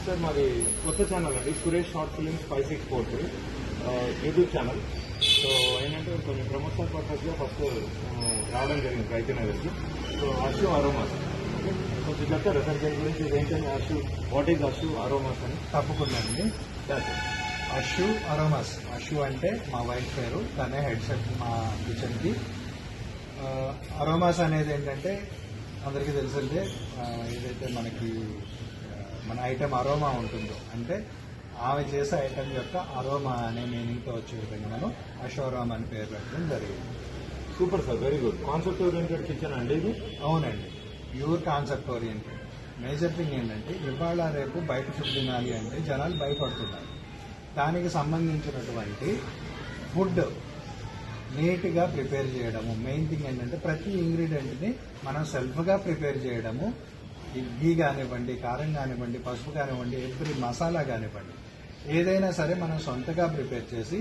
Sir మాది కొత్త channel అండి, Suresh short films 564 YouTube channel. So ఏంటంటే కొంచెం ప్రమోషనల్ పర్పస్గా ఫస్ట్ రావడం జరిగింది రైతునగర్కి. సో అషు అరోమాస్ ఓకే, కొంచెం చెప్తారా సార్ దీని గురించి? ఇదేంటంటే Ashu, what is Ashu aromas అని? తప్పకుండా అండి. అషు అరోమాస్, అషు అంటే మా వైఫ్ పేరు, తనే హెడ్ షెఫ్ మా కిచెన్కి. అరోమాస్ అనేది ఏంటంటే అందరికీ తెలిసిందే, ఏదైతే మనకి మన ఐటెం అరోమా ఉంటుందో, అంటే ఆమె చేసే ఐటెం యొక్క అరోమా అనే మీనింగ్తో వచ్చే విధంగా మనం అషోరామ్ అని పేరు పెట్టడం జరిగింది. Super sir, very good. Concept oriented kitchen అండి ఇది? అవునండి, pure concept oriented. Major thing ఏంటంటే ఇవాళ రేపు బయట ఫుడ్ తినాలి అంటే జనాలు భయపడుతున్నారు. దానికి సంబంధించినటువంటి ఫుడ్ నీట్గా ప్రిపేర్ చేయడము మెయిన్ థింగ్ ఏంటంటే ప్రతి ఇంగ్రీడియంట్ని మనం సెల్ఫ్గా ప్రిపేర్ చేయడము. ఘీ కానివ్వండి, కారం కానివ్వండి, పసుపు కానివ్వండి, ఎవ్రీ మసాలా కానివ్వండి, ఏదైనా సరే మనం సొంతగా ప్రిపేర్ చేసి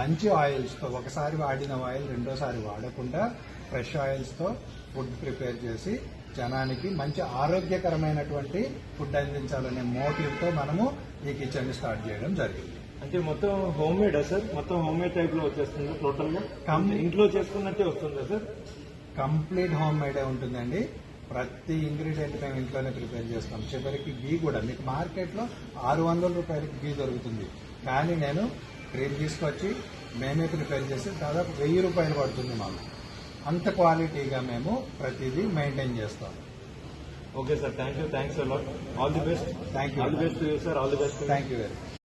మంచి ఆయిల్స్తో, ఒకసారి వాడిన ఆయిల్ రెండోసారి వాడకుండా ఫ్రెష్ ఆయిల్స్తో ఫుడ్ ప్రిపేర్ చేసి జనానికి మంచి ఆరోగ్యకరమైనటువంటి ఫుడ్ అందించాలనే మోటివ్తో మనము ఈ కిచెన్ స్టార్ట్ చేయడం జరిగింది. అంటే మొత్తం హోమ్ మేడా సార్? మొత్తం హోమ్ మేడ్ టైప్ లో వచ్చేస్తుందా టోటల్ గా? ఇంట్లో చేసుకున్నట్టే వస్తుందా సార్? కంప్లీట్ హోమ్ మేడే ఉంటుందండి. ప్రతి ఇంగ్రీడియంట్ మేము ఇంట్లోనే ప్రిపేర్ చేస్తాం. చివరికి ఘీ కూడా మీకు మార్కెట్లో 600 రూపాయలకి ఘీ దొరుకుతుంది, కానీ నేను క్రీమ్ తీసుకొచ్చి మేమే ప్రిపేర్ చేసి దాదాపు 1000 రూపాయలు పడుతుంది మాకు. అంత క్వాలిటీగా మేము ప్రతిదీ మెయింటైన్ చేస్తాం. Okay sir, thanks a lot. All the best. Thank you. All the best to you sir. All the best. Thank you very much.